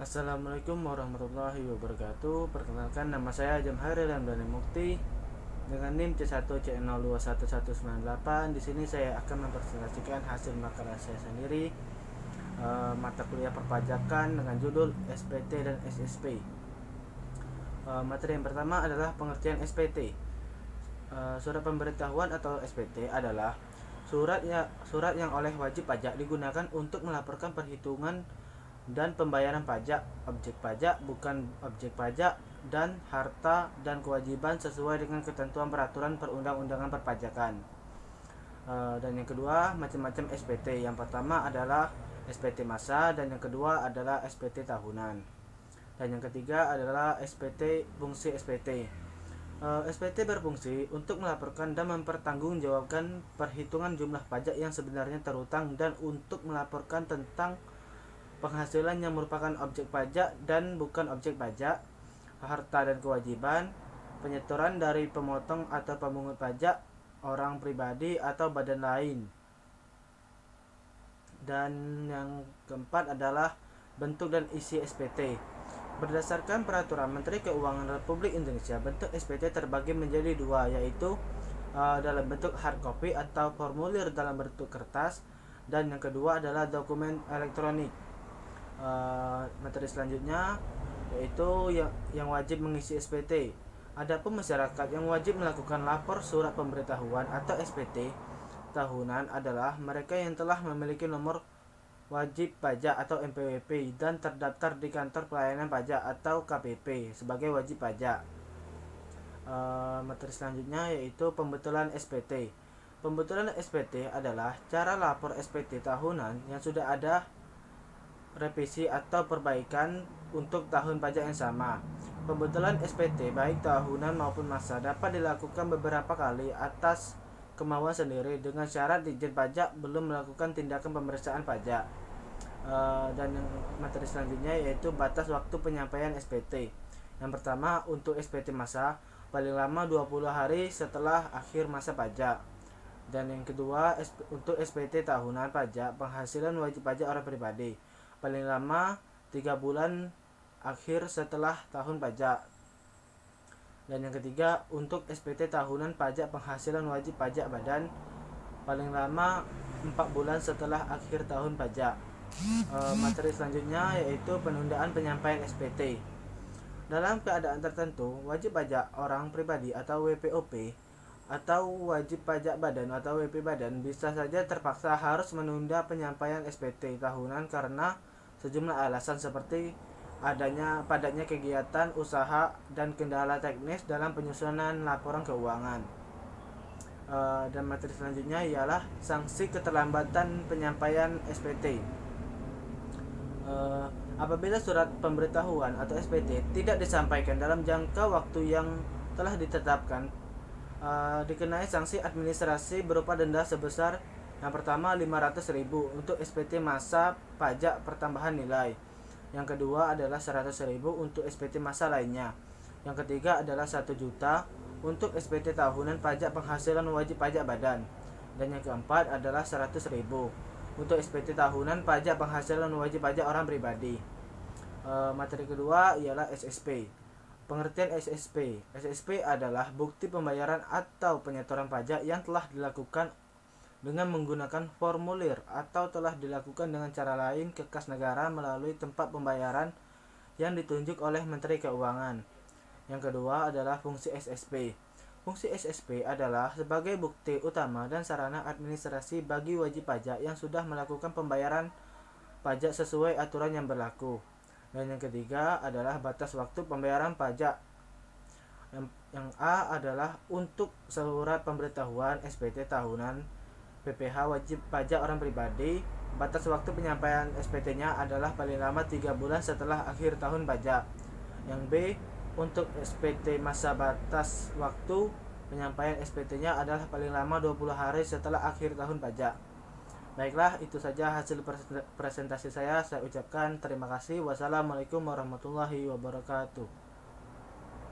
Assalamualaikum warahmatullahi wabarakatuh. Perkenalkan, nama saya Jamhari Ramdhani Mukti dengan NIM C1C021198. Di sini saya akan mempresentasikan hasil makalah saya sendiri, mata kuliah perpajakan dengan judul SPT dan SSP. Materi yang pertama adalah pengertian SPT. Surat pemberitahuan atau SPT adalah surat yang oleh wajib pajak digunakan untuk melaporkan perhitungan dan pembayaran pajak, objek pajak, bukan objek pajak, dan harta dan kewajiban sesuai dengan ketentuan peraturan perundang-undangan perpajakan. Dan yang kedua, macam-macam SPT. Yang pertama adalah SPT masa, dan yang kedua adalah SPT tahunan, dan yang ketiga adalah SPT fungsi SPT. SPT berfungsi untuk melaporkan dan mempertanggungjawabkan perhitungan jumlah pajak yang sebenarnya terutang dan untuk melaporkan tentang penghasilan yang merupakan objek pajak dan bukan objek pajak, harta dan kewajiban, penyetoran dari pemotong atau pemungut pajak, orang pribadi atau badan lain. Dan yang keempat adalah bentuk dan isi SPT. Berdasarkan Peraturan Menteri Keuangan Republik Indonesia, bentuk SPT terbagi menjadi dua, yaitu dalam bentuk hard copy atau formulir dalam bentuk kertas, dan yang kedua adalah dokumen elektronik. Materi selanjutnya yaitu yang wajib mengisi SPT. Adapun masyarakat yang wajib melakukan lapor surat pemberitahuan atau SPT tahunan adalah mereka yang telah memiliki nomor wajib pajak atau NPWP dan terdaftar di kantor pelayanan pajak atau KPP sebagai wajib pajak. Materi selanjutnya yaitu pembetulan SPT. Pembetulan SPT adalah cara lapor SPT tahunan yang sudah ada revisi atau perbaikan untuk tahun pajak yang sama. Pembetulan SPT baik tahunan maupun masa dapat dilakukan beberapa kali atas kemauan sendiri dengan syarat Ditjen Pajak belum melakukan tindakan pemeriksaan pajak. Dan yang materi selanjutnya yaitu batas waktu penyampaian SPT. Yang pertama, untuk SPT masa paling lama 20 hari setelah akhir masa pajak. Dan yang kedua, untuk SPT tahunan pajak penghasilan wajib pajak orang pribadi paling lama 3 bulan akhir setelah tahun pajak. Dan yang ketiga, untuk SPT tahunan pajak penghasilan wajib pajak badan paling lama 4 bulan setelah akhir tahun pajak. Materi selanjutnya yaitu penundaan penyampaian SPT. Dalam keadaan tertentu, wajib pajak orang pribadi atau WPOP atau wajib pajak badan atau WP badan bisa saja terpaksa harus menunda penyampaian SPT tahunan karena sejumlah alasan seperti padatnya kegiatan usaha dan kendala teknis dalam penyusunan laporan keuangan. Dan materi selanjutnya ialah sanksi keterlambatan penyampaian SPT. Apabila surat pemberitahuan atau SPT tidak disampaikan dalam jangka waktu yang telah ditetapkan, dikenai sanksi administrasi berupa denda sebesar yang pertama 500.000 untuk SPT masa pajak pertambahan nilai. Yang kedua adalah 100.000 untuk SPT masa lainnya. Yang ketiga adalah 1 juta untuk SPT tahunan pajak penghasilan wajib pajak badan. Dan yang keempat adalah 100.000 untuk SPT tahunan pajak penghasilan wajib pajak orang pribadi. Materi kedua ialah SSP. Pengertian SSP. SSP adalah bukti pembayaran atau penyetoran pajak yang telah dilakukan dengan menggunakan formulir atau telah dilakukan dengan cara lain ke kas negara melalui tempat pembayaran yang ditunjuk oleh Menteri Keuangan. Yang kedua adalah fungsi SSP. Fungsi SSP adalah sebagai bukti utama dan sarana administrasi bagi wajib pajak yang sudah melakukan pembayaran pajak sesuai aturan yang berlaku. Dan yang ketiga adalah batas waktu pembayaran pajak. Yang A adalah untuk surat pemberitahuan SPT tahunan PPH wajib pajak orang pribadi, batas waktu penyampaian SPT-nya adalah paling lama 3 bulan setelah akhir tahun pajak. Yang B, untuk SPT masa batas waktu penyampaian SPT-nya adalah paling lama 20 hari setelah akhir tahun pajak. Baiklah, itu saja hasil presentasi saya ucapkan terima kasih. Wassalamualaikum warahmatullahi wabarakatuh.